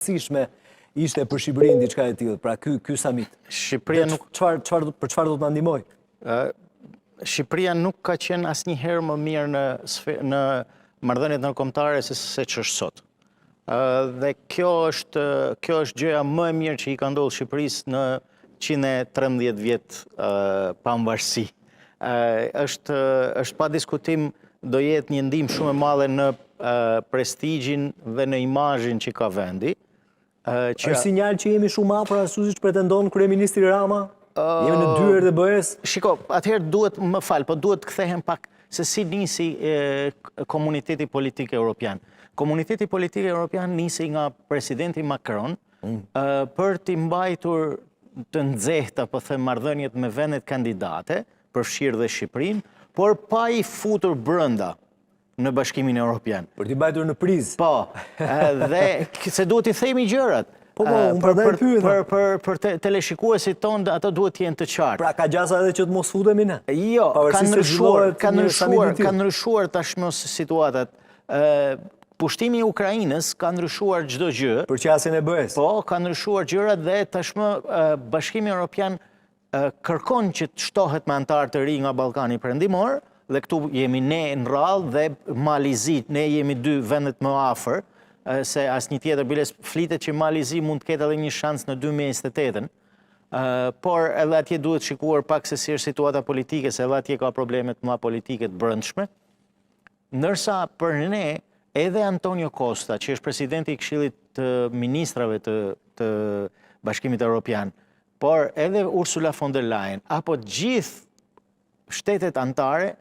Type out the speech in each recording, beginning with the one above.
rëndësishme ishte për Shqipërinë diçka e tillë, pra ky summit. Shqipëria nuk për çfarë do të na ndihmoj? Shqipëria nuk ka qenë asnjëherë më mirë në marrëdhëniet ndërkombëtare se ç'është sot. Dhe kjo është gjëja më e mirë që i ka ndodhur Shqipërisë në 113 vjet pavarësi. Është pa diskutim do jetë një ndihmë shumë e madhe në prestigjin dhe në imazhin që ka vendi. Është sinjal që jemi shumë afër ashtu siç pretendon kryeministri Rama? Jemi në dyert e BE-s? Shiko, atëherë duhet, më fal, po duhet të kthehem pak se si nisi komuniteti politik evropian. Komuniteti politik evropian nisi nga presidenti Macron për t'i mbajtur të nxehta, po them, marrëdhëniet me vendet kandidate, përfshirë dhe Shqipërinë, por pa i futur brenda në Bashkimin Evropian. Për t'i mbajtur në prizë. Po, dhe se duhet i themi gjërat. Për teleshikuesit tonë, ato duhet të jenë të qartë. Pra ka gjasa edhe që të mos futemi ne? Jo, ka ndryshuar tashmë situatat. Pushtimi i Ukrainës ka ndryshuar çdo gjë. Për qasjen e BE-s. Po, ka ndryshuar gjërat dhe tashmë Bashkimi Evropian kërkon që të shtohet me antarë të ri nga Ballkani Perëndimor, dhe këtu jemi ne në radhë dhe Malizi, ne jemi dy vendet më afër, se asnjë tjetër biles flitet që Malizi mund të ketë edhe një shans në 2028-ën, por edhe atje duhet shikuar pak se si është situata politike, se edhe atje ka problemet më politike të brendshme. Ndërsa për ne, edhe Antonio Costa, që është presidenti i Këshillit të Ministrave të Bashkimit Evropian, por edhe Ursula von der Leyen, apo gjithë shtetet antare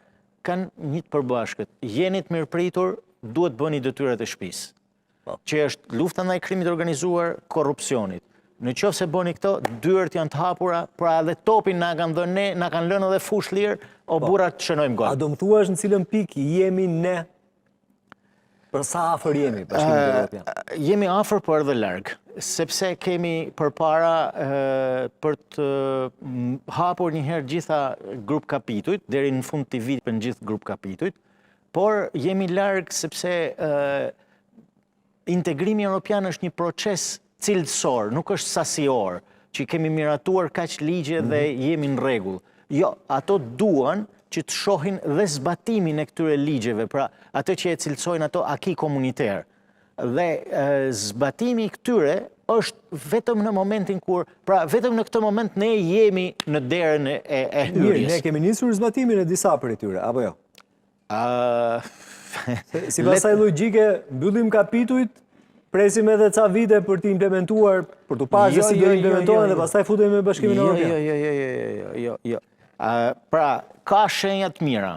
kanë një të përbashkët. Jeni të mirëpritur, duhet bëni detyrat e shtëpisë, që është lufta ndaj krimit organizuar, korrupsionit. Në qoftë se bëni këto, dyert janë të hapura, pra edhe topin na kanë dhënë ne, na kanë lënë edhe fush lirë, o burrat të shënojmë gol. A do më thuash në cilën pikë jemi ne? Për sa afër jemi Bashkimit Evropian? Jemi afër, por edhe larg, sepse kemi përpara për të hapur një herë gjitha grup kapitujt, deri në fund të vitit për në gjithë grup kapitujt, por jemi larg sepse integrimi evropian është një proces cilësor, nuk është sasior, që kemi miratuar kaq ligje dhe jemi në rregull. Jo, ato duan që të shohin dhe zbatimin e këtyre ligjeve, pra ato që e cilësojnë ato aki komuniter. Dhe zbatimi i këtyre është vetëm në momentin kur, pra vetëm në këtë moment ne jemi në derën e hyrjes. Mirë, ne kemi nisur zbatimin e disa për e tyre, apo jo? Si pas saj logjike, mbyllim kapitujt, presim edhe ca vite për t'i implementuar, për t'u parë se si do implementohen dhe pastaj futemi me Bashkimin Evropian. Jo. Pra, ka shenja të mira.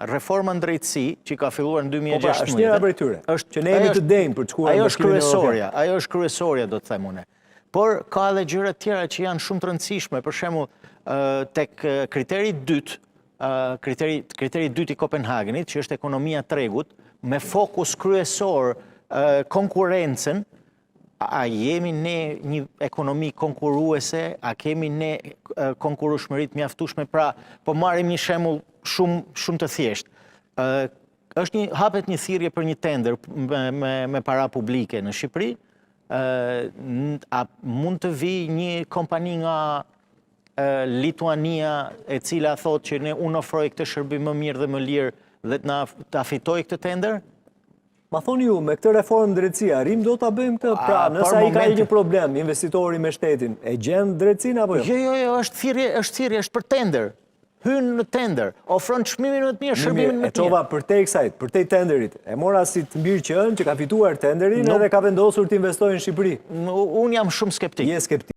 Reforma në drejtësi, që ka filluar në 2016. Është njëra prej tyre, që ne jemi të denjë për të shkuar në Bashkimin Evropian. Ajo është kryesorja, do të them unë. Por ka edhe gjëra tjera që janë shumë të rëndësishme, për shembull, tek kriteri dytë i Kopenhagenit, që është ekonomia tregut, me fokus kryesor konkurrencën. A jemi ne një ekonomi konkurruese, a kemi ne konkurrueshmëritë mjaftueshme, pra po marrim një shembull shumë të thjeshtë. Hapet një thirrje për një tender me para publike në Shqipëri, a mund të vi një kompani nga Lituania e cila thotë që unë ofroj këtë shërbim më mirë dhe më lirë dhe ta fitoj këtë tender? Ma thoni ju, me këtë reformë drejtësia, arrim do ta bëjmë këtë? Pra, nëse ai ka një problem, investitori me shtetin, e gjen drejtësinë apo jo? Jo, është thirrje, është për tender. Hyn në tender, ofron çmimin më të mirë, shërbimin më të mirë. E çova përtej kësaj, përtej tenderit. E mora si të mbirë qenë që ka fituar tenderin edhe ka vendosur të investojë në Shqipëri. Unë jam shumë skeptik. Je skeptik.